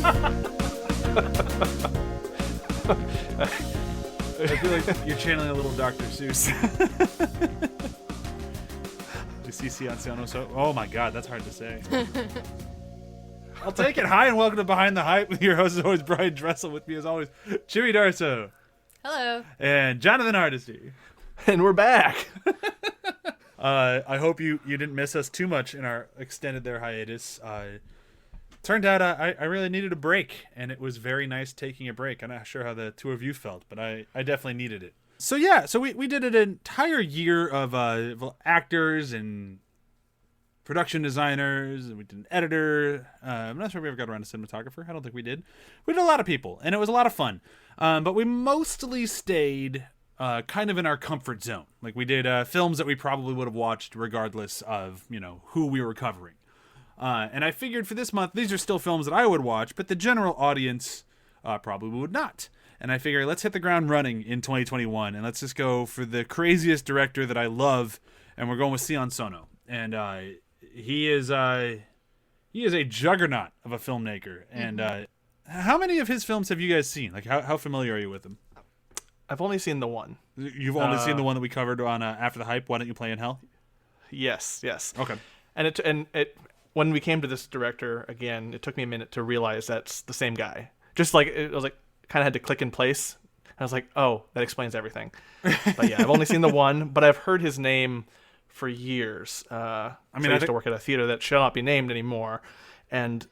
I feel like you're channeling a little Dr. Seuss. You see Sion Sono, so oh my god, that's hard to say. I'll take it. Hi and welcome to Behind the Hype with your host as always, Brian Dressel. With me as always, Chewy Darso. Hello. And Jonathan Hardesty. And we're back. I hope you didn't miss us too much in our extended hiatus. Turned out I really needed a break, and it was very nice taking a break. I'm not sure how the two of you felt, but I definitely needed it. So yeah, we did an entire year of actors and production designers, and we did an editor. I'm not sure if we ever got around to cinematographer. I don't think we did. We did a lot of people, and it was a lot of fun. But we mostly stayed kind of in our comfort zone. Like we did films that we probably would have watched regardless of, who we were covering. And I figured for this month, these are still films that I would watch, but the general audience probably would not. And I figured let's hit the ground running in 2021, and let's just go for the craziest director that I love, and we're going with Sion Sono. And he is a juggernaut of a filmmaker. And how many of his films have you guys seen? Like, how familiar are you with him? I've only seen the one. You've only seen the one that we covered on After the Hype, Why Don't You Play in Hell? Yes. Okay. And it when we came to this director again, it took me a minute to realize that's the same guy. Just like it was like kind of had to click in place. I was like, oh, that explains everything. But yeah, I've only seen the one, but I've heard his name for years. I used to work at a theater that shall not be named anymore, and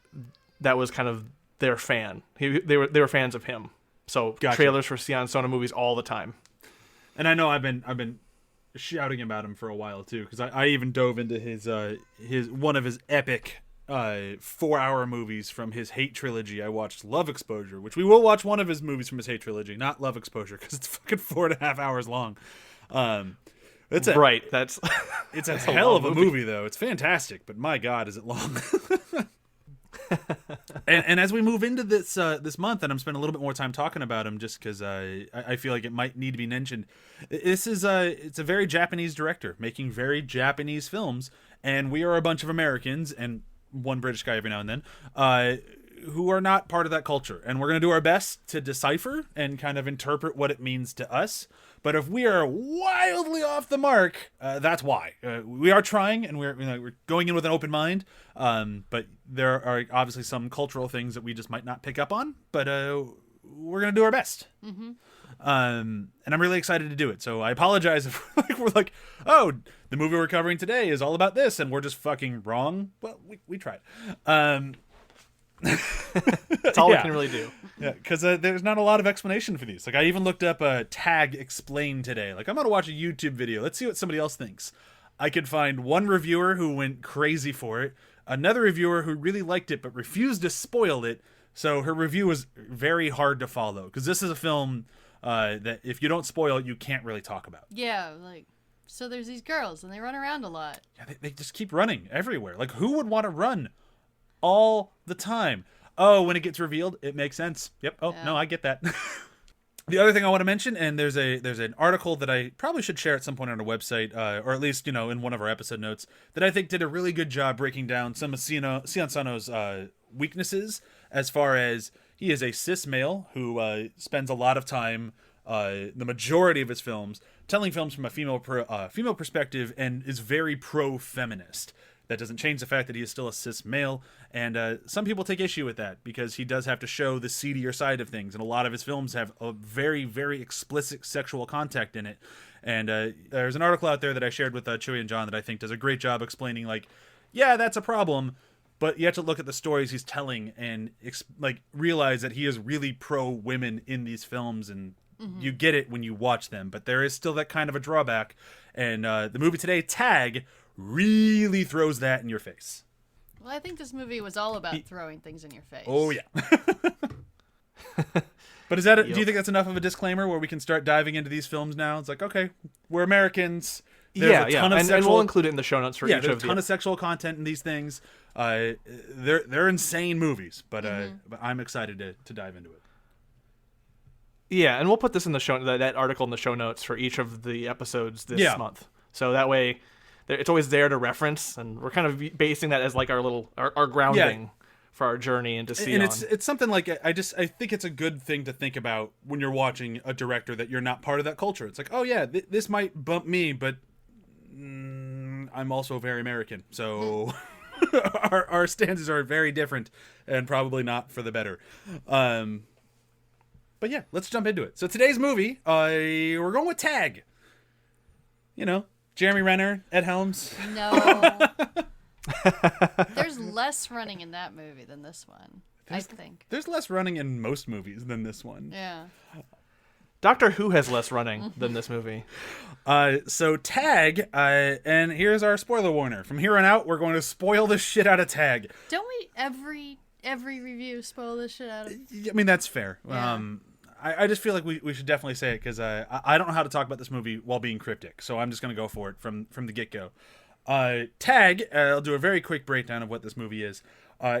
that was kind of their fan. They were fans of him. So Gotcha. Trailers for Sion Sono movies all the time. And I know I've been shouting about him for a while too, because I even dove into his one of his epic 4-hour movies from his Hate trilogy. I watched Love Exposure, which we will watch one of his movies from his Hate trilogy, not Love Exposure, because it's fucking 4.5 hours long. It's a hell of a movie though. It's fantastic, but my god, is it long. and as we move into this month, and I'm spending a little bit more time talking about him just because I feel like it might need to be mentioned. It's a very Japanese director making very Japanese films, and we are a bunch of Americans and one British guy every now and then who are not part of that culture, and we're going to do our best to decipher and kind of interpret what it means to us. But if we are wildly off the mark, that's why. We are trying, and we're going in with an open mind. But there are obviously some cultural things that we just might not pick up on. But we're going to do our best. Mm-hmm. And I'm really excited to do it. So I apologize if we're like, oh, the movie we're covering today is all about this, and we're just fucking wrong. Well, we tried. That's all we can really do. Yeah, because there's not a lot of explanation for these. Like, I even looked up a Tag Explain today. Like, I'm going to watch a YouTube video. Let's see what somebody else thinks. I could find one reviewer who went crazy for it, another reviewer who really liked it but refused to spoil it, so her review was very hard to follow. Because this is a film that if you don't spoil it, you can't really talk about. Yeah, so there's these girls, and they run around a lot. Yeah, they just keep running everywhere. Like, who would want to run all the time? Oh, when it gets revealed, it makes sense. Yep. Oh, yeah. No, I get that. The other thing I want to mention, and there's an article that I probably should share at some point on our website, or at least, in one of our episode notes, that I think did a really good job breaking down some of Sion Sono's weaknesses, as far as he is a cis male who spends a lot of time, the majority of his films, telling films from a female perspective, and is very pro-feminist. That doesn't change the fact that he is still a cis male, and some people take issue with that because he does have to show the seedier side of things, and a lot of his films have a very, very explicit sexual contact in it. And there's an article out there that I shared with Chewy and John that I think does a great job explaining, like, yeah, that's a problem, but you have to look at the stories he's telling and realize that he is really pro-women in these films, and you get it when you watch them, but there is still that kind of a drawback. And the movie today, Tag, really throws that in your face. Well, I think this movie was all about throwing things in your face. Oh, yeah. But is that do you think that's enough of a disclaimer where we can start diving into these films now? It's like, okay, we're Americans. There's a ton of and we'll include it in the show notes for each of there's a ton of sexual content in these things. They're insane movies, but I'm excited to dive into it. Yeah, and we'll put this in the show that article in the show notes for each of the episodes this month. So that way it's always there to reference, and we're kind of basing that as like our grounding for our journey into Sion. And it's something like I think it's a good thing to think about when you're watching a director that you're not part of that culture. It's like, oh yeah, this might bump me, but I'm also very American, so our stances are very different and probably not for the better. But yeah, let's jump into it. So today's movie, we're going with Tag. You know, Jeremy Renner, Ed Helms. No. There's less running in that movie than this one, I think. There's less running in most movies than this one. Yeah. Doctor Who has less running than this movie. So Tag, and here's our spoiler warner. From here on out, we're going to spoil the shit out of Tag. Don't we every review spoil the shit out of? I mean, that's fair. Yeah. I just feel like we should definitely say it because I don't know how to talk about this movie while being cryptic, so I'm just going to go for it from the get-go. Tag, I'll do a very quick breakdown of what this movie is.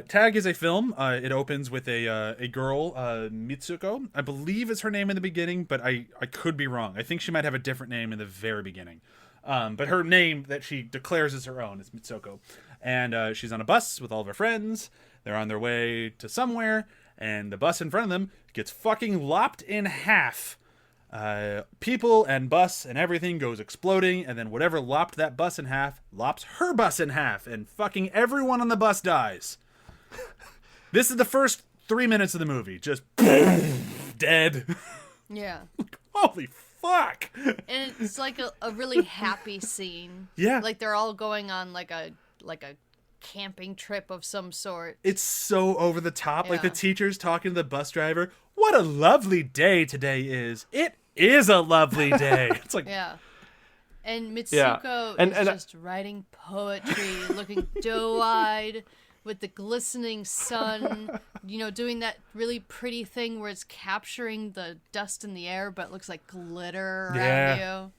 Tag is a film. It opens with a girl, Mitsuko, I believe is her name in the beginning, but I could be wrong. I think she might have a different name in the very beginning. But her name that she declares as her own is Mitsuko. And she's on a bus with all of her friends. They're on their way to somewhere, and the bus in front of them gets fucking lopped in half. People and bus and everything goes exploding, and then whatever lopped that bus in half lops her bus in half, and fucking everyone on the bus dies. This is the first 3 minutes of the movie. Just dead. Yeah. Holy fuck. And it's like a really happy scene. Yeah. Like they're all going on like a camping trip of some sort. It's so over the top. Like the Yeah. teacher's talking to the bus driver. What a lovely day today is. It is a lovely day. It's like, Yeah. And Mitsuko And is just writing poetry, looking doe-eyed with the glistening sun, doing that really pretty thing where it's capturing the dust in the air, but it looks like glitter around you.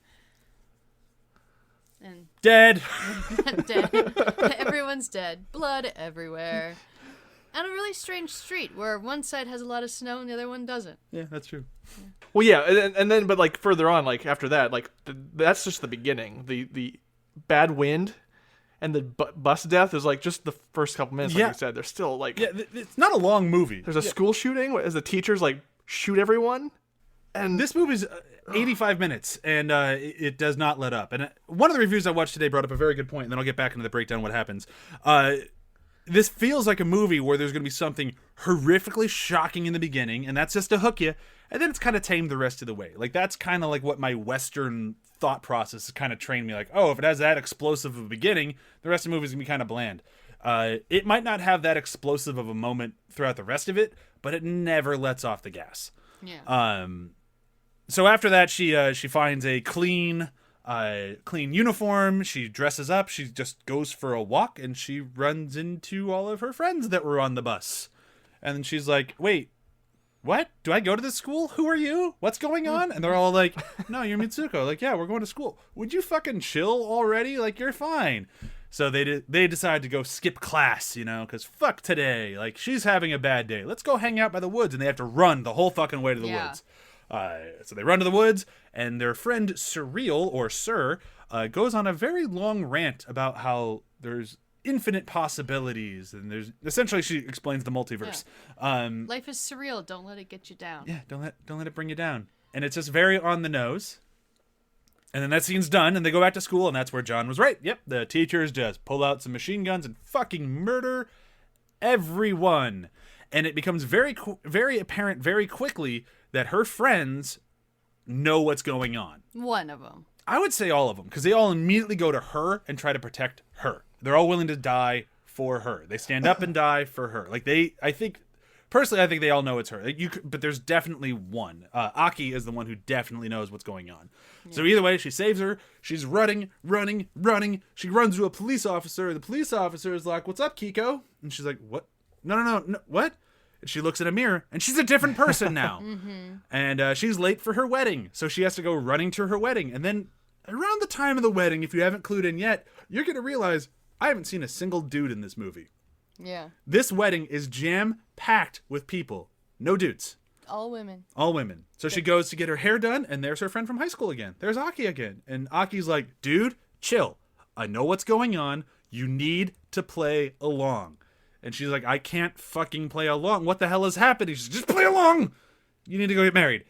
And dead. dead. Everyone's dead. Blood everywhere. And a really strange street where one side has a lot of snow and the other one doesn't. Yeah, that's true. Well, yeah, and then, but like further on, like after that, like that's just the beginning. The bad wind and the bus death is like just the first couple minutes. Like you said, they're still like, It's not a long movie. there's a school shooting as the teachers like shoot everyone, and This movie's 85 minutes, and it does not let up. And one of the reviews I watched today brought up a very good point, and then I'll get back into the breakdown of what happens. This feels like a movie where there's going to be something horrifically shocking in the beginning, and that's just to hook you, and then it's kind of tamed the rest of the way. Like, that's kind of like what my Western thought process has kind of trained me. Like, oh, if it has that explosive of a beginning, the rest of the movie is going to be kind of bland. It might not have that explosive of a moment throughout the rest of it, but it never lets off the gas. Yeah. So after that, she finds a clean uniform. She dresses up. She just goes for a walk, and she runs into all of her friends that were on the bus. And then she's like, "Wait, what? Do I go to this school? Who are you? What's going on?" And they're all like, "No, you're Mitsuko." Like, "Yeah, we're going to school. Would you fucking chill already? Like, you're fine." So they decide to go skip class, because fuck today. Like, she's having a bad day. Let's go hang out by the woods, and they have to run the whole fucking way to the woods. So they run to the woods, and their friend Surreal, or Sir, goes on a very long rant about how there's infinite possibilities, and there's essentially she explains the multiverse. Life is surreal. Don't let it get you down. Yeah, don't let it bring you down. And it's just very on the nose. And then that scene's done, and they go back to school, and that's where John was right. Yep, the teachers just pull out some machine guns and fucking murder everyone. And it becomes very apparent very quickly that her friends know what's going on. One of them. I would say all of them, because they all immediately go to her and try to protect her. They're all willing to die for her. They stand up and die for her. Like, I think they all know it's her. But there's definitely one. Aki is the one who definitely knows what's going on. Yeah. So either way, she saves her. She's running. She runs to a police officer. The police officer is like, "What's up, Kiko?" And she's like, "What? No, what?" And she looks in a mirror, and she's a different person now. And she's late for her wedding, so she has to go running to her wedding. And then around the time of the wedding, if you haven't clued in yet, you're going to realize I haven't seen a single dude in this movie. Yeah. This wedding is jam-packed with people. No dudes. All women. All women. So she goes to get her hair done, and there's her friend from high school again. There's Aki again. And Aki's like, "Dude, chill. I know what's going on. You need to play along." And she's like, I can't fucking play along. What the hell is happening? She's just play along. You need to go get married.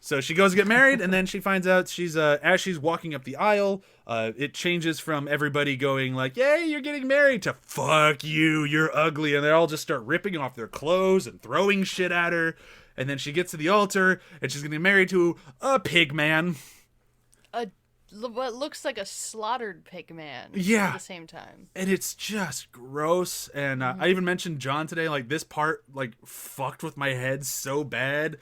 So she goes to get married, and then she finds out she's as she's walking up the aisle, it changes from everybody going like, yay, you're getting married, to fuck you, you're ugly. And they all just start ripping off their clothes and throwing shit at her. And then she gets to the altar, and she's getting married to a pig man. What looks like a slaughtered pig man. Yeah. At the same time. And it's just gross. And I even mentioned John today, like, this part, like, fucked with my head so bad.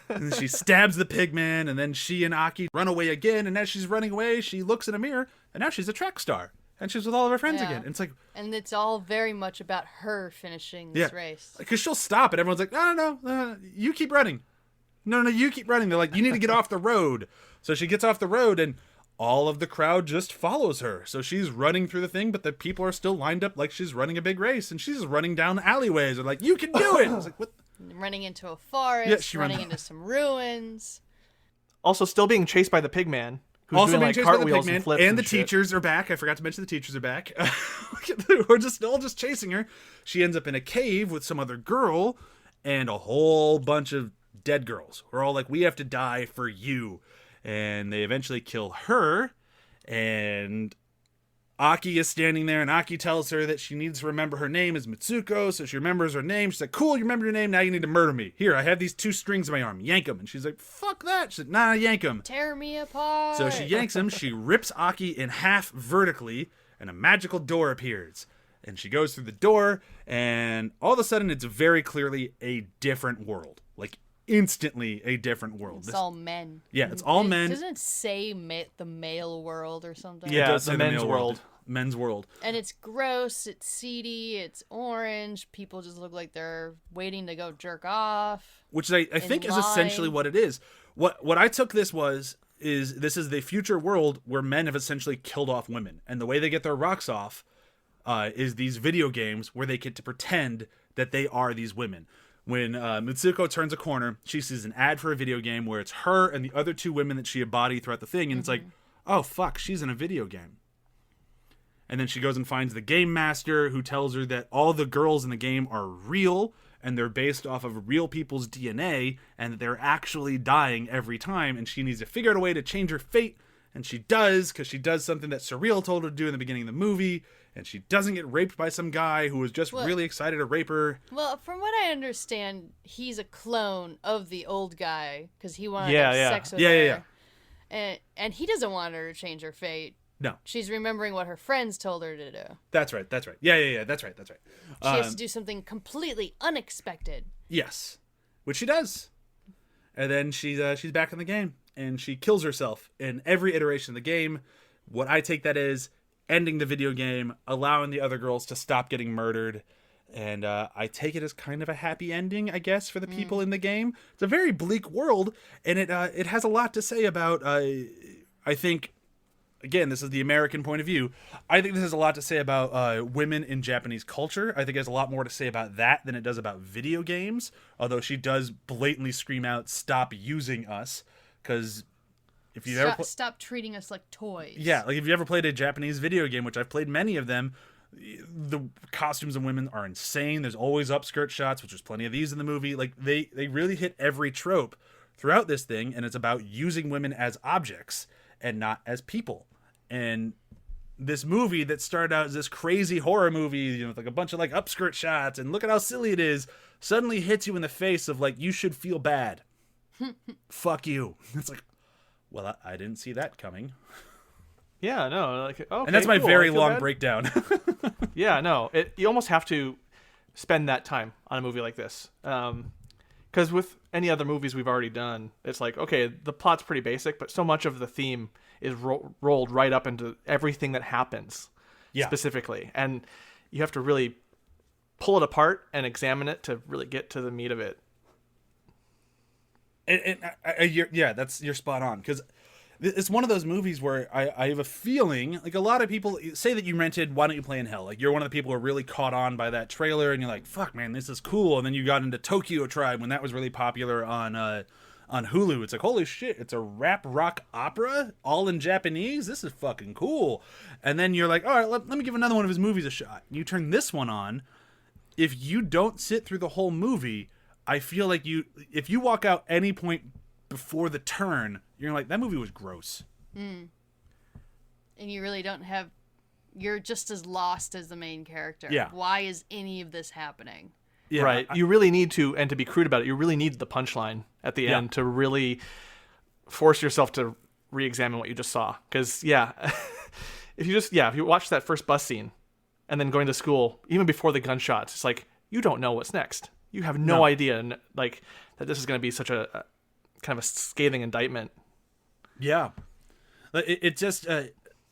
And then she stabs the pig man, and then she and Aki run away again. And as she's running away, she looks in a mirror, and now she's a track star. And she's with all of her friends again. And it's like... And it's all very much about her finishing this race. Because she'll stop, and everyone's like, no, you keep running. No, you keep running. They're like, you need to get off the road. So she gets off the road, and all of the crowd just follows her. So she's running through the thing, but the people are still lined up like she's running a big race, and she's running down the alleyways. They're like, you can do it. I was like, what? Running into a forest, running into some ruins. Also, still being chased by the pig man. Who's Also doing, being like, chased by the cartwheels pig and man, flips and the shit. teachers are back. I forgot to mention the teachers are back. We're all just chasing her. She ends up in a cave with some other girl and a whole bunch of dead girls. We're all like, we have to die for you. And they eventually kill her. And Aki is standing there, and Aki tells her that she needs to remember her name is Mitsuko, so she remembers her name. She's like, cool, you remember your name, now you need to murder me. Here, I have these 2 strings in my arm, yank them. And she's like, fuck that. She's like, nah, yank them. Tear me apart. So she yanks him, she rips Aki in half vertically, and a magical door appears. And she goes through the door, and all of a sudden it's very clearly a different world. Like, instantly a different world. It's all men. Yeah, it's all men. Doesn't it say the male world or something? Yeah, It does the say men's world. Men's world. And it's gross, it's seedy, it's orange. People just look like they're waiting to go jerk off. Which I think is essentially what it is. What I took this is this is the future world where men have essentially killed off women. And the way they get their rocks off is these video games where they get to pretend that they are these women. When Mitsuko turns a corner, she sees an ad for a video game where it's her and the other 2 women that she embodied throughout the thing. And it's like, oh, fuck, she's in a video game. And then she goes and finds the game master, who tells her that all the girls in the game are real and they're based off of real people's DNA and that they're actually dying every time. And she needs to figure out a way to change her fate. And she does, because she does something that Surreal told her to do in the beginning of the movie. And she doesn't get raped by some guy who was just really excited to rape her. Well, from what I understand, he's a clone of the old guy because he wanted to have sex with her. And he doesn't want her to change her fate. No. She's remembering what her friends told her to do. That's right. Yeah, that's right. She has to do something completely unexpected. Yes. Which she does. And then she's back in the game. And she kills herself in every iteration of the game. What I take that is ending the video game, allowing the other girls to stop getting murdered. And I take it as kind of a happy ending, I guess, for the people in the game. It's a very bleak world, and it has a lot to say about, I think, again, this is the American point of view. I think this has a lot to say about women in Japanese culture. I think it has a lot more to say about that than it does about video games. Although she does blatantly scream out, "Stop using us," because if you ever stop treating us like toys. Yeah, like if you ever played a Japanese video game, which I've played many of them, the costumes of women are insane. There's always upskirt shots, which there's plenty of these in the movie. Like they really hit every trope throughout this thing, and it's about using women as objects and not as people. And this movie that started out as this crazy horror movie, you know, with like a bunch of like upskirt shots and look at how silly it is, suddenly hits you in the face of like, you should feel bad. Fuck you. It's like, well, I didn't see that coming. Yeah, no, like, okay, and that's my cool, very I feel long bad. breakdown. Yeah, no, you almost have to spend that time on a movie like this. Because with any other movies we've already done, it's like, okay, the plot's pretty basic, but so much of the theme is rolled right up into everything that happens specifically. And you have to really pull it apart and examine it to really get to the meat of it. And you're spot on, because it's one of those movies where I have a feeling, like a lot of people say that you rented Why Don't You Play in Hell? Like you're one of the people who are really caught on by that trailer and you're like, fuck man, this is cool. And then you got into Tokyo Tribe when that was really popular on Hulu. It's like, holy shit, it's a rap rock opera all in Japanese. This is fucking cool. And then you're like, all right, let me give another one of his movies a shot. You turn this one on if you don't sit through the whole movie, I feel like if you walk out any point before the turn, you're like, that movie was gross. And you really don't have, you're just as lost as the main character. Yeah. Why is any of this happening? Yeah, Right. You really need to, and to be crude about it, you really need the punchline at the end to really force yourself to re-examine what you just saw. Because, if you watch that first bus scene and then going to school, even before the gunshots, it's like, you don't know what's next. You have no idea, like, that this is going to be such a kind of a scathing indictment. Yeah. It just,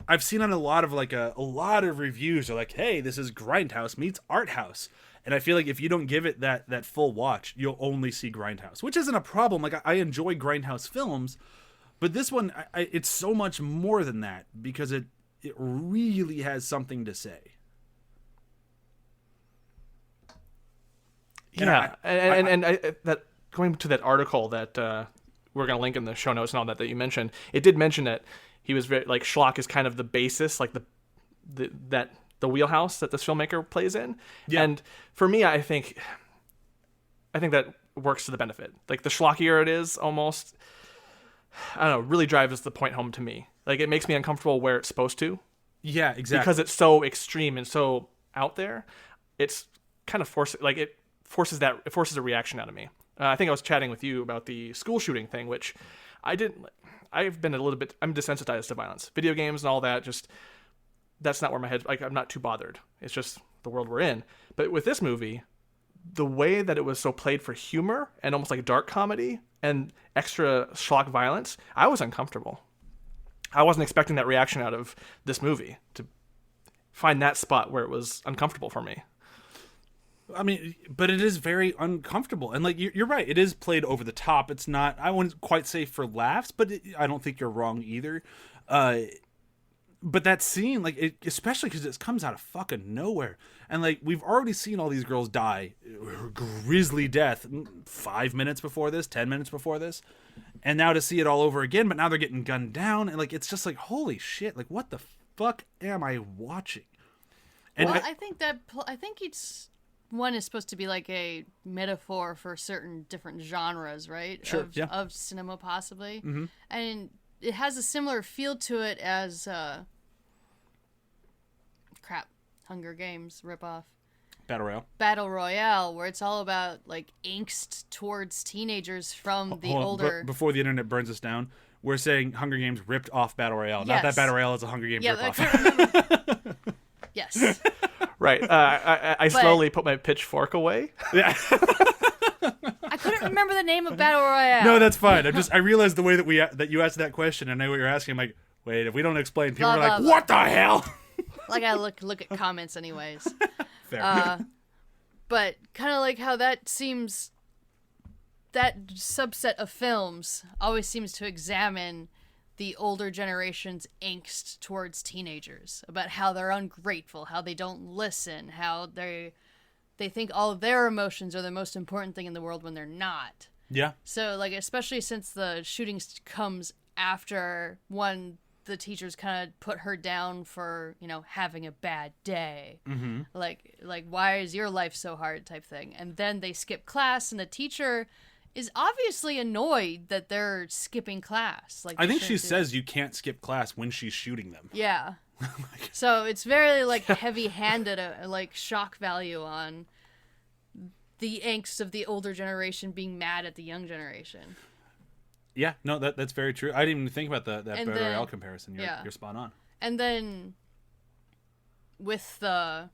I've seen on a lot of reviews are like, hey, this is Grindhouse meets Art House. And I feel like if you don't give it that full watch, you'll only see Grindhouse, which isn't a problem. Like, I enjoy Grindhouse films, but this one, it's so much more than that because it really has something to say. Yeah, and that going to that article that we're going to link in the show notes and all that you mentioned, it did mention that he was very, like, schlock is kind of the basis, like the wheelhouse that this filmmaker plays in. Yeah. And for me, I think that works to the benefit. Like, the schlockier it is, almost, I don't know, really drives the point home to me. Like, it makes me uncomfortable where it's supposed to. Yeah, exactly. Because it's so extreme and so out there, it's kind of forces a reaction out of me. I think I was chatting with you about the school shooting thing, which I'm desensitized to violence. Video games and all that, just, that's not where my head, like, I'm not too bothered. It's just the world we're in. But with this movie, the way that it was so played for humor and almost like dark comedy and extra schlock violence, I was uncomfortable. I wasn't expecting that reaction out of this movie, to find that spot where it was uncomfortable for me. I mean, but it is very uncomfortable. And, like, you're right. It is played over the top. It's not, I wouldn't quite say for laughs, but I don't think you're wrong either. But that scene, like, especially because it comes out of fucking nowhere. And, like, we've already seen all these girls die grisly death 5 minutes before this, 10 minutes before this. And now to see it all over again, but now they're getting gunned down. And, like, it's just like, holy shit. Like, what the fuck am I watching? And well, I think it's... One is supposed to be like a metaphor for certain different genres, right? Sure, of cinema, possibly. Mm-hmm. And it has a similar feel to it as Hunger Games ripoff. Battle Royale, where it's all about, like, angst towards teenagers from the older... Before the internet burns us down, we're saying Hunger Games ripped off Battle Royale. Yes. Not that Battle Royale is a Hunger Games ripoff. Yes. Right. I slowly put my pitchfork away. Yeah. I couldn't remember the name of Battle Royale. No, that's fine. I realized the way that you asked that question, and I know what you're asking. I'm like, wait, if we don't explain, people are like, what the hell? Like, I look at comments anyways. Fair. But kind of like how that subset of films always seems to examine the older generation's angst towards teenagers, about how they're ungrateful, how they don't listen, how they think all of their emotions are the most important thing in the world when they're not. Yeah. So, like, especially since the shooting comes after the teachers kind of put her down for, having a bad day. Mm-hmm. Like, why is your life so hard type thing? And then they skip class, and the teacher is obviously annoyed that they're skipping class. Like, I think she says you can't skip class when she's shooting them. Yeah. So it's very, like, heavy-handed, like, shock value on the angst of the older generation being mad at the young generation. Yeah, no, that's very true. I didn't even think about that Battle Royale comparison. You're spot on. And then with the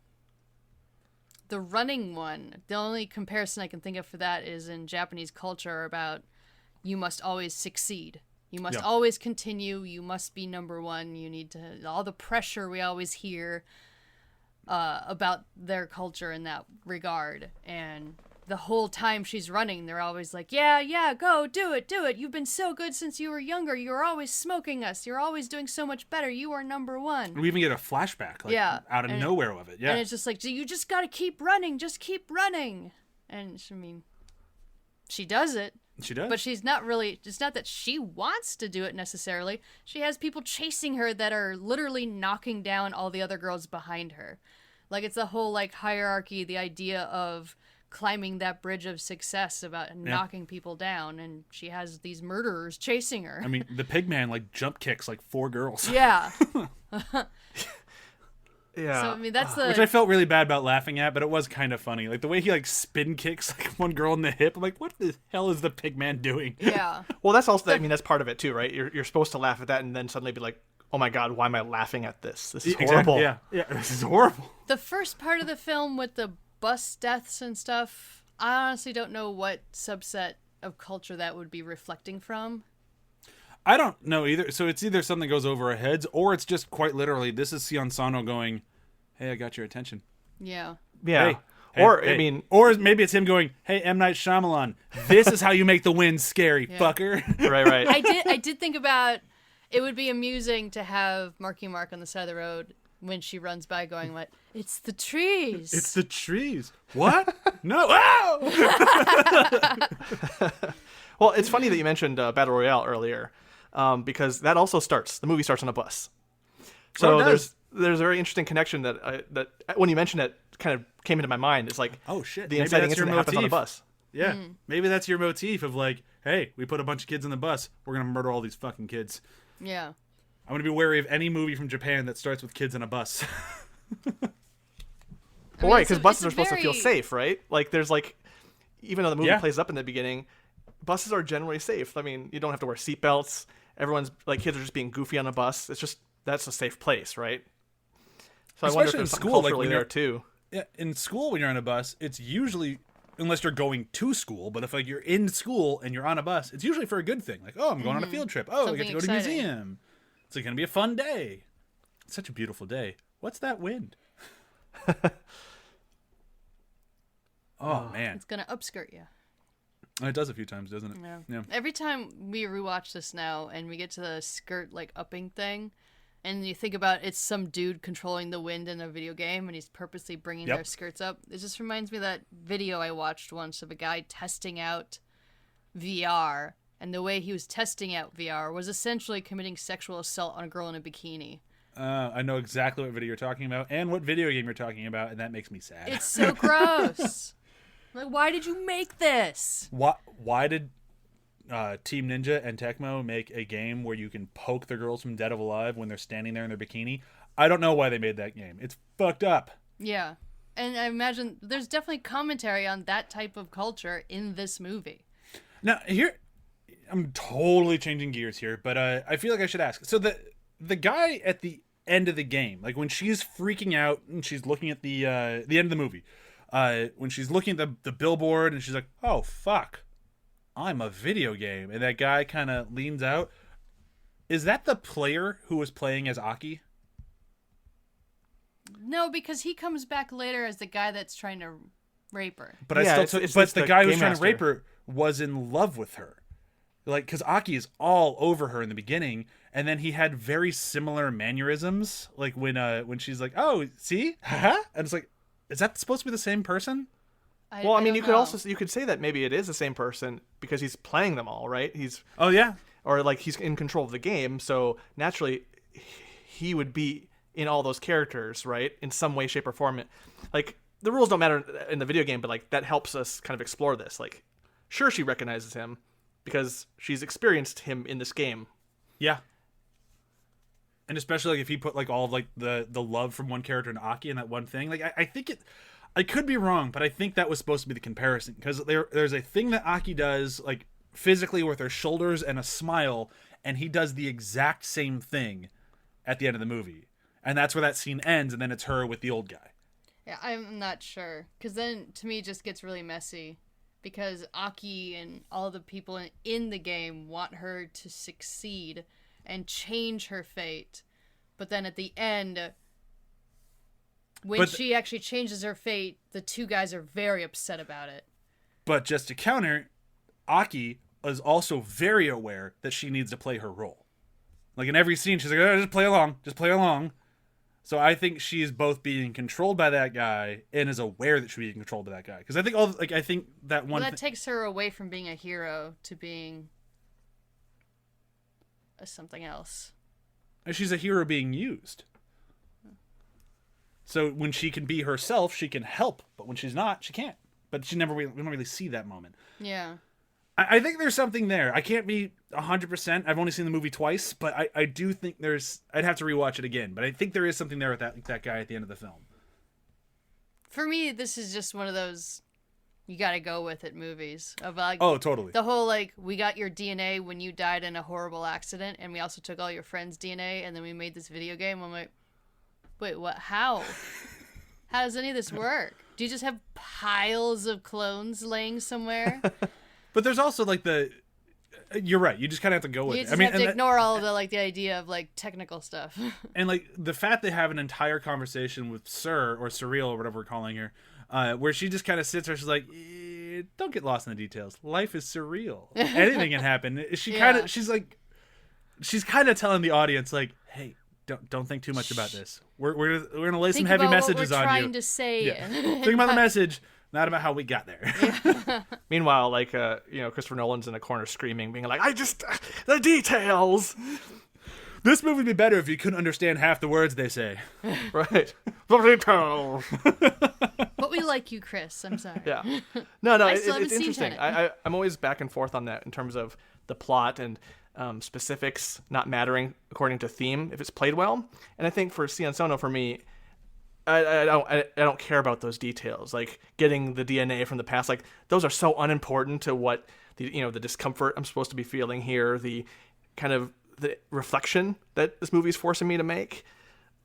running one, the only comparison I can think of for that is in Japanese culture about you must always succeed. You must always continue. You must be number one. You need to... All the pressure we always hear about their culture in that regard. And the whole time she's running, they're always like, yeah, go, do it. You've been so good since you were younger. You were always smoking us. You're always doing so much better. You are number one. We even get a flashback, out of nowhere of it. Yeah. And it's just like, you just got to keep running. Just keep running. And, I mean, she does it. She does. But she's not really... It's not that she wants to do it necessarily. She has people chasing her that are literally knocking down all the other girls behind her. Like, it's the whole, like, hierarchy, the idea of climbing that bridge of success about knocking people down, and she has these murderers chasing her. I mean, the pig man like jump kicks like 4 girls. Yeah. Yeah. So, I mean, that's the... Which I felt really bad about laughing at, but it was kind of funny. Like the way he like spin kicks like one girl in the hip. I'm like, what the hell is the pig man doing? Yeah. Well, that's also, I mean, that's part of it too, right? You're supposed to laugh at that and then suddenly be like, oh my God, why am I laughing at this? This is horrible. Exactly, yeah, this is horrible. The first part of the film with the bus deaths and stuff, I honestly don't know what subset of culture that would be reflecting from. I don't know either. So it's either something goes over our heads, or it's just quite literally, this is Sion Sono going, hey, I got your attention. Yeah. Yeah. Hey, or, hey. I mean... Or maybe it's him going, hey, M. Night Shyamalan, this is how you make the wind scary, fucker. Right. I did think about, it would be amusing to have Marky Mark on the side of the road when she runs by going, what? It's the trees. It's the trees. What? No. Ow! Well, it's funny that you mentioned Battle Royale earlier, because that also the movie starts on a bus. So it does. there's a very interesting connection that when you mentioned it kind of came into my mind. It's like, Oh, shit. the Maybe inciting that's your incident happens on a motif. bus. Yeah. Maybe that's your motif of like, hey, we put a bunch of kids in the bus. We're going to murder all these fucking kids. Yeah. I'm going to be wary of any movie from Japan that starts with kids in a bus. Well, right, because it's buses a are supposed to feel very- safe, right? Like, there's like, even though the movie Yeah. plays up in the beginning, buses are generally safe. I mean, you don't have to wear seatbelts. Everyone's like, kids are just being goofy on a bus. It's just, that's a safe place, right? So I wonder if Especially in there's something school, like, culturally when there you're- too. Yeah, in school when you're on a bus, it's usually, unless you're going to school, but if like you're in school and you're on a bus, it's usually for a good thing. Like, oh, I'm going on a field trip. Oh, I get to go to a Something exciting. museum. It's like going to be a fun day. It's such a beautiful day. What's that wind? Oh man, It's going to upskirt you. it does a few times, doesn't it? Yeah. Every time we rewatch this now and we get to the skirt like upping thing, and you think about it's some dude controlling the wind in a video game and he's purposely bringing Yep. their skirts up. It just reminds me of that video I watched once of a guy testing out VR, and the way he was testing out VR was essentially committing sexual assault on a girl in a bikini. I know exactly what video you're talking about and what video game you're talking about, and that makes me sad. It's so gross. Like, why did you make this? Why did Team Ninja and Tecmo make a game where you can poke the girls from Dead or Alive when they're standing there in their bikini? I don't know why they made that game. It's fucked up. Yeah. And I imagine there's definitely commentary on that type of culture in this movie. Now, here, I'm totally changing gears here, but I feel like I should ask. So the guy at the end of the game, like when she's freaking out and she's looking at the end of the movie, when she's looking at the billboard and she's like, oh, fuck, I'm a video game. And that guy kind of leans out. Is that the player who was playing as Aki? No, because he comes back later as the guy that's trying to rape her. But Yeah, I it's- still, it's but the the guy who's game trying master. to rape her was in love with her. Like, because Aki is all over her in the beginning, and then he had very similar mannerisms. Like when she's like, "Oh, see," and it's like, is that supposed to be the same person? Well, I mean, don't you could know. also, you could say that maybe it is the same person because he's playing them all, right? Oh yeah, Or like he's in control of the game, so naturally he would be in all those characters, right? In some way, shape, or form. Like, the rules don't matter in the video game, but like that helps us kind of explore this. Like, sure, she recognizes him because she's experienced him in this game. yeah. And especially like if he put like all of like the love from one character in Aki in that one thing. Like I think it. I could be wrong, but I think that was supposed to be the comparison because there's a thing that Aki does like physically with her shoulders and a smile, and he does the exact same thing at the end of the movie, and that's where that scene ends, and then it's her with the old guy. Yeah, I'm not sure. Because then, to me, it just gets really messy. Because Aki and all the people in the game want her to succeed and change her fate. But then at the end, when she actually changes her fate, the two guys are very upset about it. But just to counter, Aki is also very aware that she needs to play her role. Like in every scene, she's like, oh, just play along. So I think she's both being controlled by that guy and is aware that she's being controlled by that guy. Because I think that one. Well, that takes her away from being a hero to being something else. She's a hero being used. So when she can be herself, she can help. But when she's not, she can't. But we don't really see that moment. Yeah. I think there's something there. I can't be 100%. I've only seen the movie twice, but I do think I'd have to rewatch it again. But I think there is something there with that guy at the end of the film. For me, this is just one of those you gotta go with it movies. Of like, oh, totally. The whole, like, we got your DNA when you died in a horrible accident, and we also took all your friends' DNA, and then we made this video game. I'm like, wait, what? How? How does any of this work? Do you just have piles of clones laying somewhere? But there's also, like, you're right. You just kind of have to go with it. You just have to ignore all of the idea of, like, technical stuff. And, like, the fact they have an entire conversation with Sir, or Surreal, or whatever we're calling her, where she just kind of sits there, she's like, don't get lost in the details. Life is surreal. Anything can happen. She's kind of telling the audience, like, hey, don't think too much about this. We're gonna lay some heavy messages on you. What we're trying to say. Yeah. Think about the message, not about how we got there. Yeah. Meanwhile, like, Christopher Nolan's in a corner screaming, being like, the details. This movie would be better if you couldn't understand half the words they say. Right. The details. But we like you, Chris. I'm sorry. Yeah. No, I still haven't it's seen interesting. Tenet. I'm always back and forth on that in terms of the plot and specifics not mattering according to theme if it's played well. And I think for Sion Sono, for me, I don't care about those details, like getting the DNA from the past. Like, those are so unimportant to what the discomfort I'm supposed to be feeling here, the kind of the reflection that this movie is forcing me to make,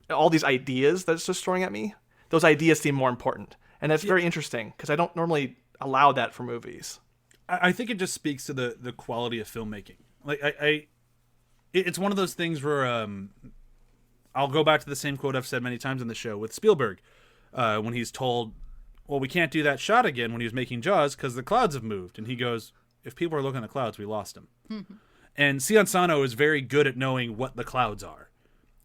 all these ideas that it's just throwing at me. Those ideas seem more important, and that's very interesting because I don't normally allow that for movies. I think it just speaks to the quality of filmmaking. Like, it's one of those things where I'll go back to the same quote I've said many times on the show with Spielberg, when he's told, well, we can't do that shot again when he was making Jaws because the clouds have moved. And he goes, if people are looking at the clouds, we lost them. Mm-hmm. And Sion Sono is very good at knowing what the clouds are.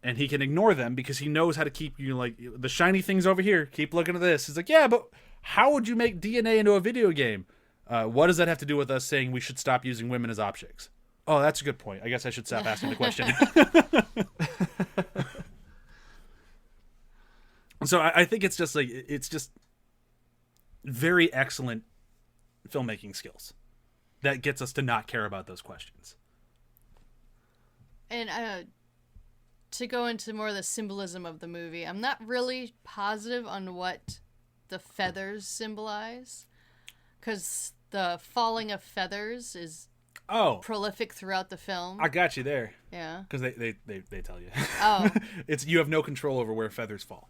And he can ignore them because he knows how to keep you, like, the shiny things over here. Keep looking at this. He's like, yeah, but how would you make DNA into a video game? What does that have to do with us saying we should stop using women as objects? Oh, that's a good point. I guess I should stop asking the question. So I think it's just very excellent filmmaking skills that gets us to not care about those questions. And to go into more of the symbolism of the movie, I'm not really positive on what the feathers symbolize, because the falling of feathers is prolific throughout the film. I got you there. Yeah. Because they tell you. Oh. It's you have no control over where feathers fall.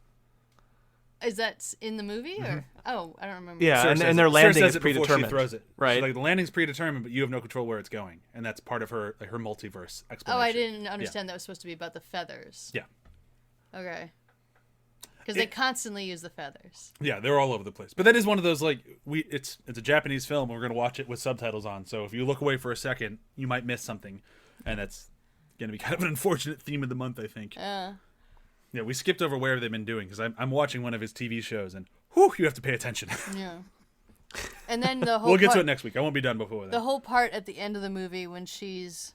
Is that in the movie? Or Mm-hmm. Oh, I don't remember. Yeah, and their landing is predetermined. She throws it. Right. So, like, the landing's predetermined, but you have no control where it's going, and that's part of her multiverse explanation. Oh, I didn't understand that was supposed to be about the feathers. Yeah. Okay. Because they constantly use the feathers. Yeah, they're all over the place. But that is one of those, like, it's a Japanese film. We're going to watch it with subtitles on. So if you look away for a second, you might miss something, and that's going to be kind of an unfortunate theme of the month, I think. Yeah, we skipped over where they've been doing because I'm watching one of his TV shows, and whew, you have to pay attention. Yeah. And then the whole we'll get to it next week. I won't be done before that. The whole part at the end of the movie when she's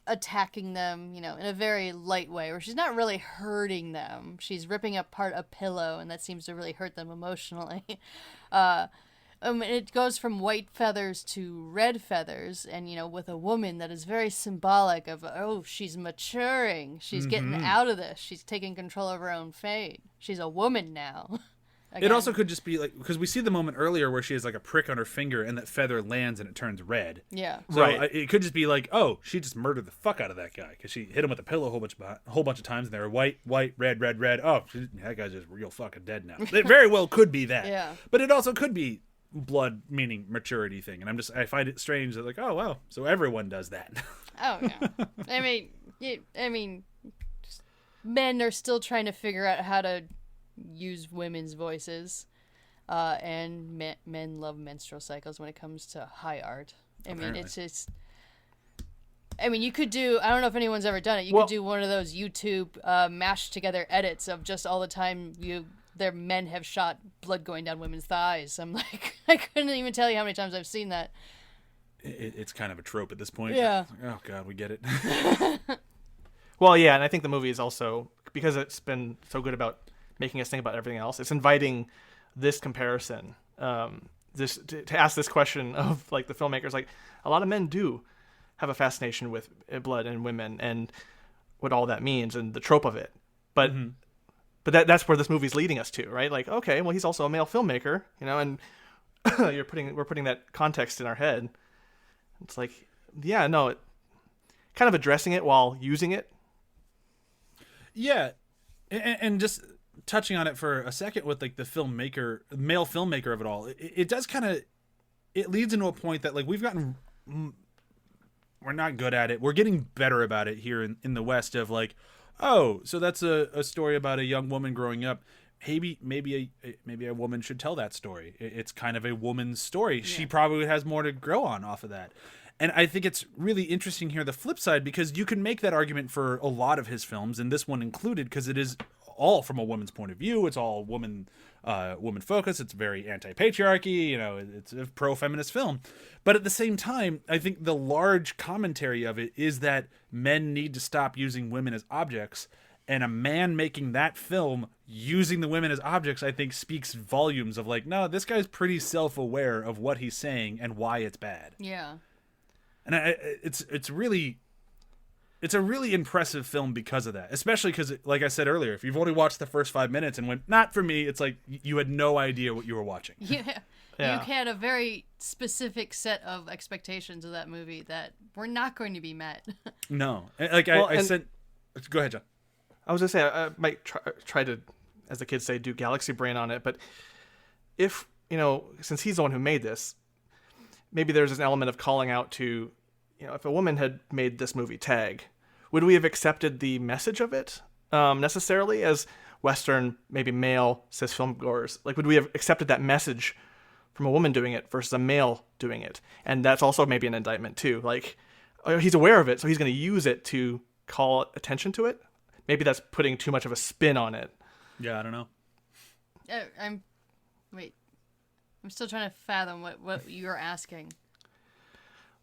attacking them, in a very light way, where she's not really hurting them. She's ripping apart a pillow, and that seems to really hurt them emotionally. It goes from white feathers to red feathers, and, with a woman that is very symbolic of, she's maturing. She's getting out of this. She's taking control of her own fate. She's a woman now. Again. It also could just be, like, because we see the moment earlier where she has, like, a prick on her finger, and that feather lands and it turns red. Yeah. So right. It could just be like, she just murdered the fuck out of that guy because she hit him with a pillow a whole bunch of times, and they were white, red. Oh, that guy's just real fucking dead now. It very well could be that. Yeah. But it also could be blood meaning maturity thing, and I find it strange that, like, oh wow, so everyone does that. Oh yeah. I mean, men are still trying to figure out how to use women's voices, and men love menstrual cycles when it comes to high art. Apparently. You could do, I don't know if anyone's ever done it, you could do one of those YouTube mashed together edits of just all the time their men have shot blood going down women's thighs. I'm like, I couldn't even tell you how many times I've seen that. It's kind of a trope at this point. Yeah. Oh god, we get it. Well, yeah, and I think the movie is also, because it's been so good about making us think about everything else. It's inviting this comparison, this to ask this question of like the filmmakers. Like a lot of men do have a fascination with blood and women and what all that means and the trope of it. But that's where this movie's leading us to, right? Like, okay, well, he's also a male filmmaker, and we're putting that context in our head. It's like, yeah, no, kind of addressing it while using it. Yeah, and just touching on it for a second with like the male filmmaker of it all, it does kind of, it leads into a point that like we're not good at it. We're getting better about it here in the West of like, oh, so that's a story about a young woman growing up. Maybe a woman should tell that story. It's kind of a woman's story. Yeah. She probably has more to grow on off of that. And I think it's really interesting here, the flip side, because you can make that argument for a lot of his films, and this one included, because it is all from a woman's point of view. It's all woman focused. It's very anti-patriarchy. It's a pro-feminist film. But at the same time, I think the large commentary of it is that men need to stop using women as objects. And a man making that film using the women as objects, I think, speaks volumes of like, no, this guy's pretty self-aware of what he's saying and why it's bad. Yeah. And it's a really impressive film because of that, especially because, like I said earlier, if you've only watched the first 5 minutes and went, not for me, it's like you had no idea what you were watching. Yeah. You had a very specific set of expectations of that movie that were not going to be met. No. I said, go ahead, John. I was going to say, I might try to, as the kids say, do galaxy brain on it. But if, since he's the one who made this, maybe there's an element of calling out to, if a woman had made this movie Tag, would we have accepted the message of it necessarily as Western, maybe male, cis filmgoers? Like, would we have accepted that message from a woman doing it versus a male doing it? And that's also maybe an indictment too. Like, he's aware of it, so he's going to use it to call attention to it. Maybe that's putting too much of a spin on it. Yeah, I don't know. I'm still trying to fathom what you're asking.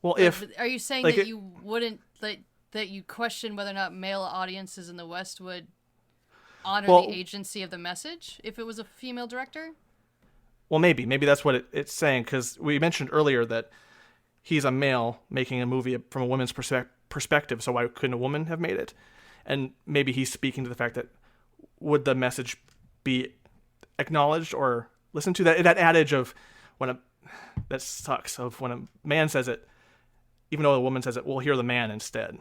Well, are you saying that you wouldn't that you question whether or not male audiences in the West would honor the agency of the message if it was a female director? Well, maybe that's what it's saying, because we mentioned earlier that he's a male making a movie from a woman's perspective. So why couldn't a woman have made it? And maybe he's speaking to the fact that would the message be acknowledged or listened to? That adage of that sucks, of when a man says it, even though a woman says it, we'll hear the man instead.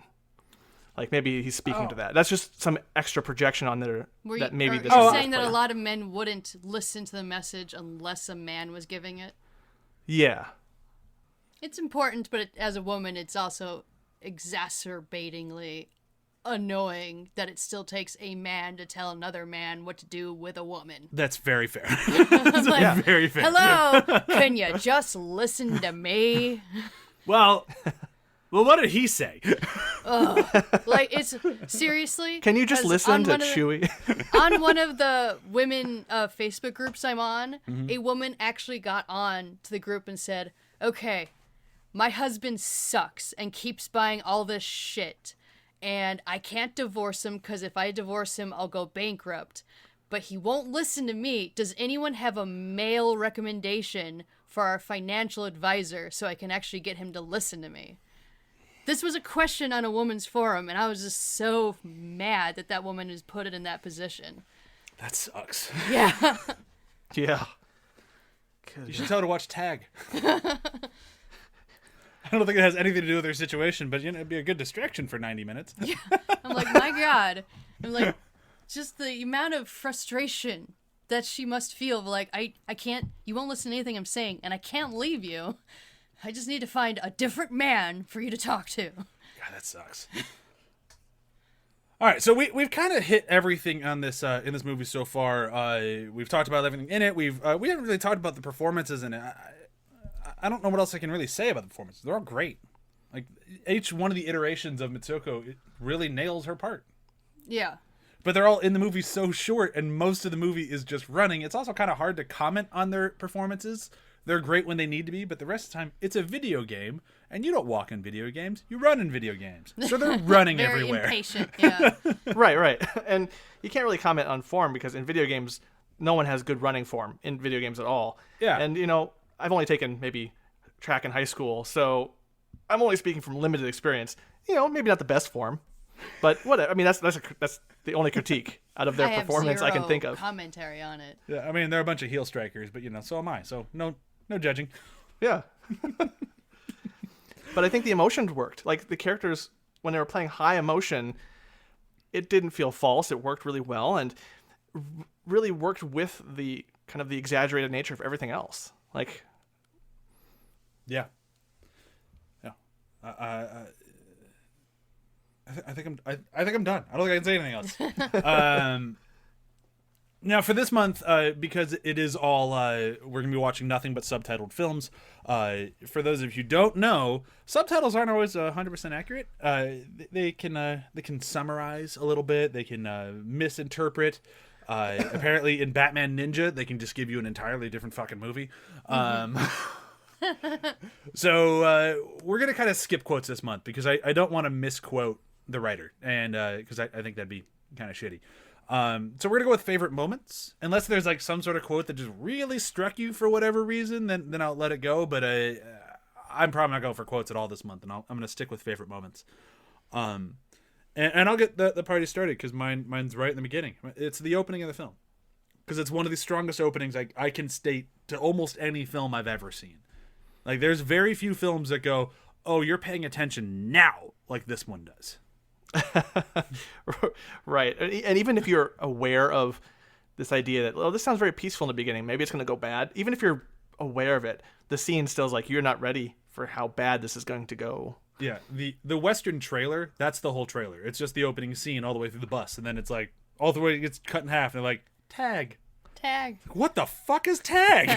Like, maybe he's speaking to that. That's just some extra projection on there. Are you saying that a lot of men wouldn't listen to the message unless a man was giving it? Yeah. It's important, but as a woman, it's also exacerbatingly annoying that it still takes a man to tell another man what to do with a woman. That's very fair. Like, very fair. Hello, can you just listen to me? Well, what did he say? Like, it's seriously. Can you just listen to Chewy? On one of the women Facebook groups I'm on, a woman actually got on to the group and said, "Okay, my husband sucks and keeps buying all this shit. And I can't divorce him because if I divorce him, I'll go bankrupt. But he won't listen to me. Does anyone have a male recommendation for our financial advisor so I can actually get him to listen to me?" This was a question on a woman's forum, and I was just so mad that woman has put it in that position. That sucks. Yeah. Yeah. You should tell her to watch Tag. I don't think it has anything to do with her situation, but it'd be a good distraction for 90 minutes. Yeah. I'm like, my God. I'm like, just the amount of frustration that she must feel. Like, I can't, you won't listen to anything I'm saying, and I can't leave you. I just need to find a different man for you to talk to. God, that sucks. All right, so we've kind of hit everything on this in this movie so far. We've talked about everything in it. We haven't really talked about the performances in it. I don't know what else I can really say about the performances. They're all great. Like, each one of the iterations of Mitsuko, it really nails her part. Yeah. But they're all in the movie so short, and most of the movie is just running. It's also kind of hard to comment on their performances. They're great when they need to be, but the rest of the time, it's a video game, and you don't walk in video games. You run in video games. So they're running Very everywhere. impatient, yeah. Right. And you can't really comment on form because in video games, no one has good running form in video games at all. Yeah. And, I've only taken maybe track in high school, so I'm only speaking from limited experience. Maybe not the best form, but whatever. I mean, that's the only critique out of their performance I can think of. Commentary on it. Yeah, I mean, they're a bunch of heel strikers, but, so am I. So no judging. Yeah. But I think the emotions worked. Like, the characters, when they were playing high emotion, it didn't feel false. It worked really well and really worked with the kind of the exaggerated nature of everything else. Like, yeah. I think I'm done. I don't think I can say anything else. Now for this month, because it is all we're gonna be watching nothing but subtitled films. For those of you who don't know, subtitles aren't always 100% accurate. They can summarize a little bit. They can misinterpret. Apparently, in Batman Ninja, they can just give you an entirely different fucking movie. So we're gonna kind of skip quotes this month because I don't want to misquote the writer, and because I think that'd be kind of shitty. So we're gonna go with favorite moments, unless there's like some sort of quote that just really struck you for whatever reason. Then I'll let it go. But I'm probably not going for quotes at all this month, and I'm gonna stick with favorite moments. And I'll get the party started because mine's right in the beginning. It's the opening of the film because it's one of the strongest openings I can state to almost any film I've ever seen. Like, there's very few films that go, oh, you're paying attention now, like this one does. Right. And even if you're aware of this idea that, oh, this sounds very peaceful in the beginning, maybe it's going to go bad. Even if you're aware of it, the scene still is like, you're not ready for how bad this is going to go. Yeah, the Western trailer, that's the whole trailer. It's just the opening scene all the way through the bus, and then it's like, all the way it gets cut in half, and they're like, tag. What the fuck is tag?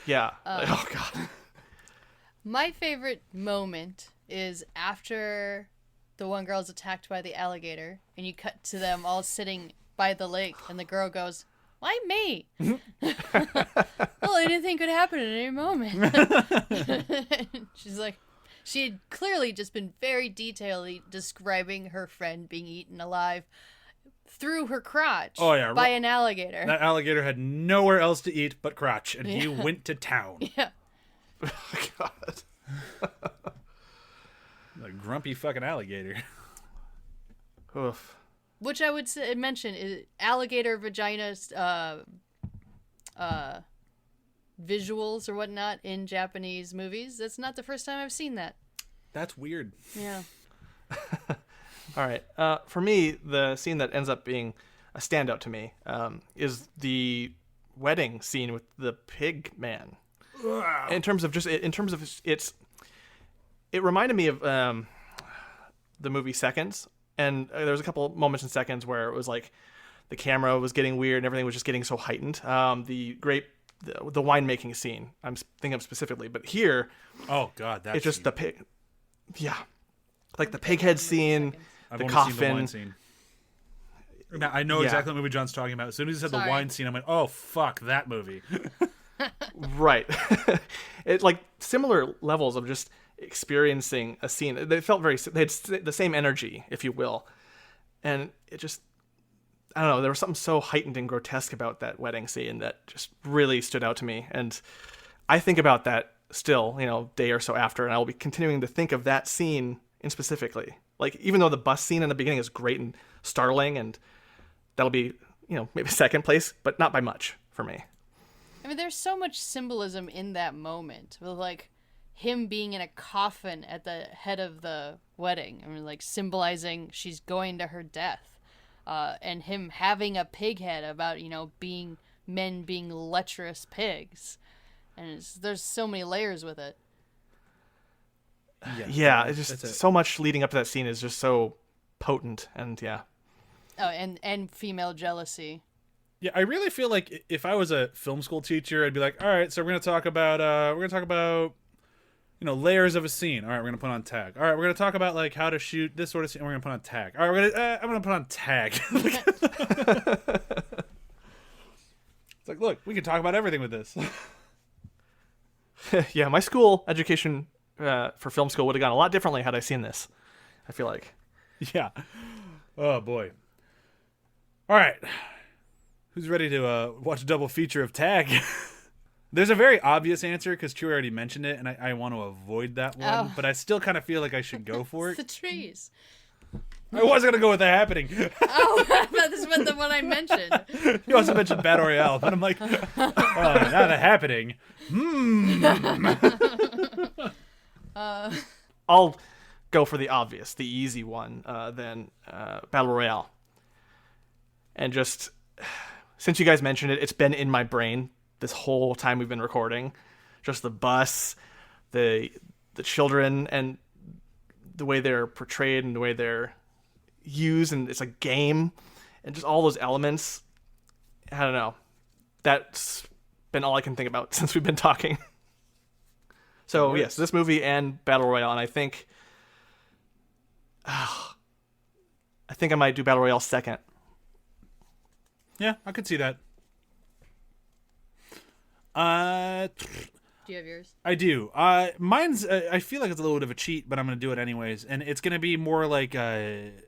Yeah. Oh, God. My favorite moment is after the one girl's attacked by the alligator, and you cut to them all sitting by the lake, and the girl goes, why me? Well, anything could happen at any moment. She's like, she had clearly just been very detailedly describing her friend being eaten alive through her crotch by an alligator. That alligator had nowhere else to eat but crotch, and he went to town. Yeah. Oh, God. A grumpy fucking alligator. Oof. Which I would mention is alligator vagina visuals or whatnot in Japanese movies. That's not the first time I've seen that. That's weird. Yeah. All right. For me, the scene that ends up being a standout to me is the wedding scene with the pig man. Wow. In terms of it reminded me of the movie Seconds, and there was a couple moments in Seconds where it was like the camera was getting weird and everything was just getting so heightened. The winemaking scene I'm thinking of specifically, but here, oh God, that's it's just the pig. Yeah, like the pig head scene. I've the only coffin. seen the wine scene. Now, I know exactly what movie John's talking about. As soon as he said the wine scene, I went, "Oh fuck, that movie." Right. It like similar levels of just experiencing a scene. They felt they had the same energy, if you will, and it just, I don't know. There was something so heightened and grotesque about that wedding scene that just really stood out to me, and I think about that still, day or so after, and I will be continuing to think of that scene in specifically. Like, even though the bus scene in the beginning is great and startling, and that'll be, maybe second place, but not by much for me. I mean, there's so much symbolism in that moment with, like, him being in a coffin at the head of the wedding. I mean, like, symbolizing she's going to her death. And him having a pig head about, men being lecherous pigs. And there's so many layers with it. Yeah, it's just so much leading up to that scene is just so potent, and yeah. Oh, and female jealousy. Yeah, I really feel like if I was a film school teacher, I'd be like, all right, so we're gonna talk about layers of a scene. All right, we're gonna put on tag. All right, we're gonna talk about like how to shoot this sort of scene. We're gonna put on tag. All right, I'm gonna put on tag. It's like, look, we can talk about everything with this. Yeah, my school education for film school would have gone a lot differently had I seen this. I feel like. Yeah. Oh boy. All right. Who's ready to watch a double feature of Tag? There's a very obvious answer because Chewie already mentioned it, and I want to avoid that one, Oh. but I still kind of feel like I should go for It's it. the trees. I was gonna go with The Happening. Oh, this is what the one I mentioned. You also mentioned Battle Royale, but I'm like, oh, now The Happening. I'll go for the obvious, the easy one, then Battle Royale. And just, since you guys mentioned it, it's been in my brain this whole time we've been recording. Just the bus, the children, and the way they're portrayed and the way they're used, and it's a game, and just all those elements. I don't know. That's been all I can think about since we've been talking. So yes, this movie and Battle Royale, and I think I might do Battle Royale second. Yeah, I could see that. Do you have yours? I do. Mine's. I feel like it's a little bit of a cheat, but I'm going to do it anyways. And it's going to be more like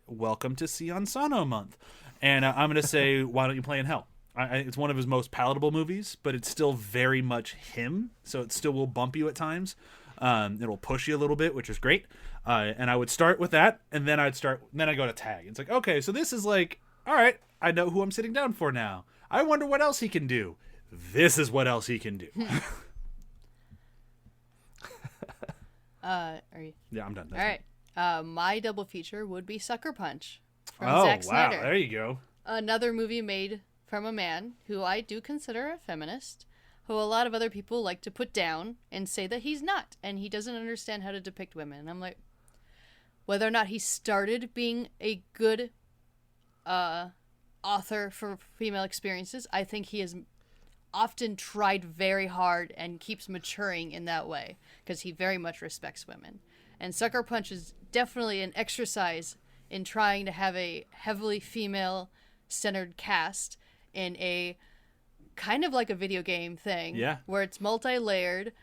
"Welcome to Sion Sono month," and I'm going to say, "Why don't you play in hell?" It's one of his most palatable movies, but it's still very much him, so it still will bump you at times. It'll push you a little bit, which is great. And I would start with that, and then I go to Tag. It's like, okay, so this is like, all right, I know who I'm sitting down for now. I wonder what else he can do. This is what else he can do. Are you? Yeah, I'm done. All right. My double feature would be Sucker Punch from Oh, Zack wow. Snyder. There you go. Another movie made from a man who I do consider a feminist, who a lot of other people like to put down and say that he's not, and he doesn't understand how to depict women. And I'm like, whether or not he started being a good author for female experiences, I think he has often tried very hard and keeps maturing in that way because he very much respects women. And Sucker Punch is definitely an exercise in trying to have a heavily female-centered cast in a kind of like a video game thing, Yeah. where it's multi-layered,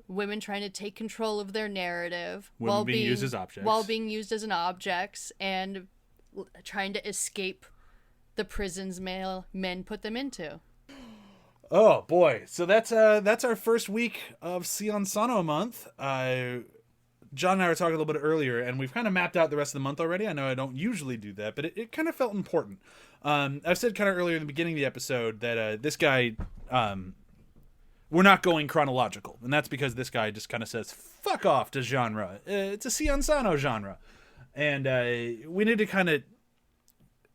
women trying to take control of their narrative Women being used as objects. while being used as an objects, and trying to escape the prisons men put them into. Oh boy, so that's our first week of Sion Sono month. John and I were talking a little bit earlier, and we've kind of mapped out the rest of the month already. I know I don't usually do that, but it kind of felt important. I've said kind of earlier in the beginning of the episode that this guy, we're not going chronological, and that's because this guy just kind of says "fuck off" to genre. It's a Sion Sono genre, and we need to kind of.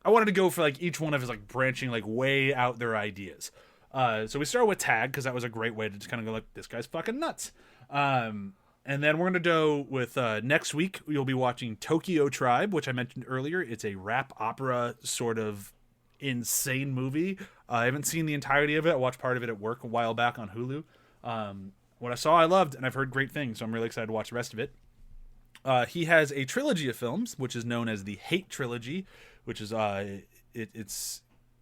I wanted to go for like each one of his like branching like way out their ideas. So we start with Tag because that was a great way to just kind of go like, this guy's fucking nuts. And then we're going to go with next week, you'll be watching Tokyo Tribe, which I mentioned earlier. It's a rap opera sort of insane movie. I haven't seen the entirety of it. I watched part of it at work a while back on Hulu. What I saw, I loved, and I've heard great things, so I'm really excited to watch the rest of it. He has a trilogy of films, which is known as the Hate Trilogy, which is it's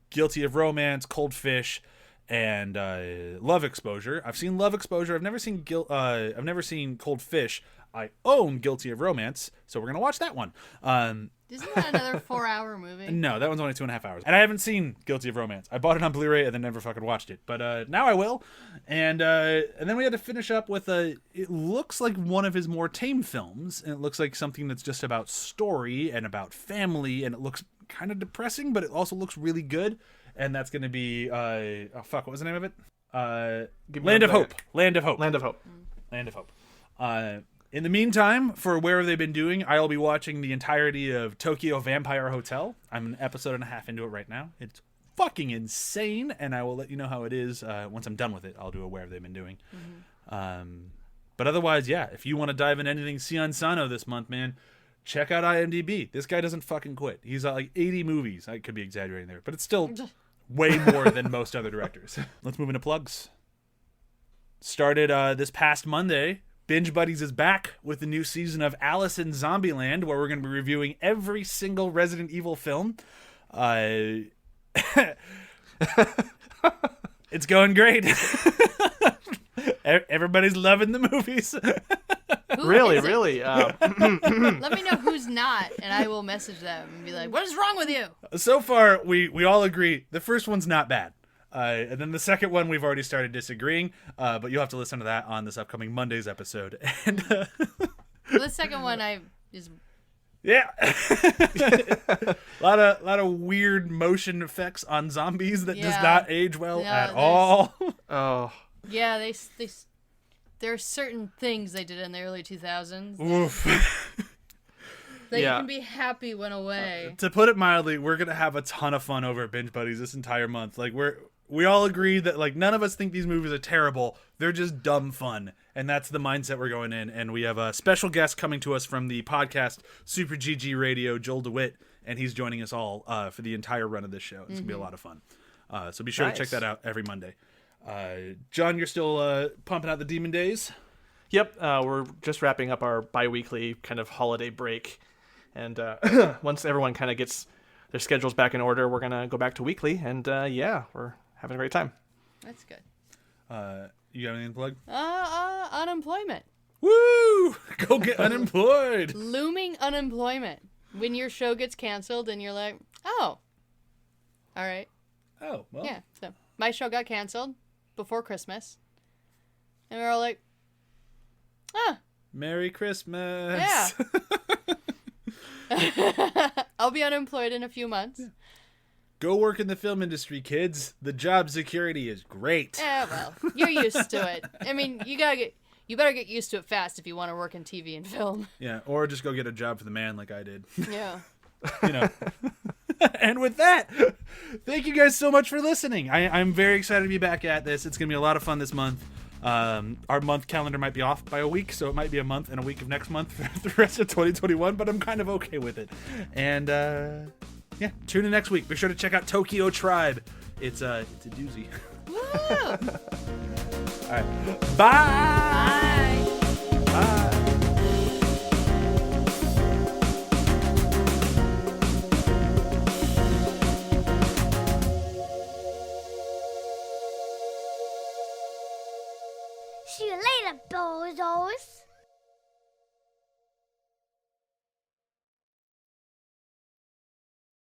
Guilty of Romance, Cold Fish, and Love Exposure. I've seen Love Exposure. I've never seen Cold Fish. I own Guilty of Romance, so we're gonna watch that one. Isn't that another 4-hour movie? No, that one's only 2.5 hours, and I haven't seen Guilty of Romance. I bought it on Blu-ray and then never fucking watched it, but now I will. And then we had to finish up with it looks like one of his more tame films, and it looks like something that's just about story and about family, and it looks kind of depressing, but it also looks really good. And that's going to be what was the name of it? Land of Hope. Land of Hope. Land of Hope. Land of Hope. In the meantime, for where have they been doing, I'll be watching the entirety of Tokyo Vampire Hotel. I'm an episode and a half into it right now. It's fucking insane, and I will let you know how it is once I'm done with it. I'll do a where have they been doing. But otherwise, yeah, if you want to dive into anything Sion Sono this month, man, check out IMDb. This guy doesn't fucking quit. He's got like 80 movies. I could be exaggerating there, but it's still way more than most other directors. Let's move into plugs. Started this past Monday. Binge Buddies is back with the new season of Alice in Zombieland, where we're going to be reviewing every single Resident Evil film. It's going great. Everybody's loving the movies. Who Really, isn't? really. Let me know who's not, and I will message them and be like, "What is wrong with you?" So far, we all agree the first one's not bad. And then the second one, we've already started disagreeing. But you'll have to listen to that on this upcoming Monday's episode. And The second one is yeah, a lot of weird motion effects on zombies that does Yeah. not age well Yeah, at there's- all. Oh, yeah. There are certain things they did in the early 2000s Oof. that Yeah. you can be happy went away. To put it mildly, we're gonna have a ton of fun over at Binge Buddies this entire month. Like we all agree that like none of us think these movies are terrible. They're just dumb fun, and that's the mindset we're going in. And we have a special guest coming to us from the podcast Super GG Radio, Joel DeWitt, and he's joining us all for the entire run of this show. It's gonna be a lot of fun. So be sure to check Nice. that out every Monday. John, you're still pumping out the Demon Days. yep. We're just wrapping up our bi-weekly kind of holiday break, and once everyone kind of gets their schedules back in order, we're gonna go back to weekly, and yeah, we're having a great time. That's good. You got anything to plug? Unemployment. Woo! Go get unemployed. Looming unemployment. When your show gets canceled and you're like, oh, all right. Oh, well. Yeah. So my show got canceled before Christmas. And we're all like, Merry Christmas. yeah. I'll be unemployed in a few months. Go work in the film industry, kids. The job security is great. Well, you're used to it. I mean, you better get used to it fast if you want to work in TV and film. Yeah, or just go get a job for the man like I did. Yeah. You know. And with that, thank you guys so much for listening. I'm very excited to be back at this. It's going to be a lot of fun this month. Our month calendar might be off by a week, so it might be a month and a week of next month for the rest of 2021, but I'm kind of okay with it. And yeah, tune in next week. Be sure to check out Tokyo Tribe. It's a doozy. Woo! All right. Bye. Bye. Bye. See you later, bozos.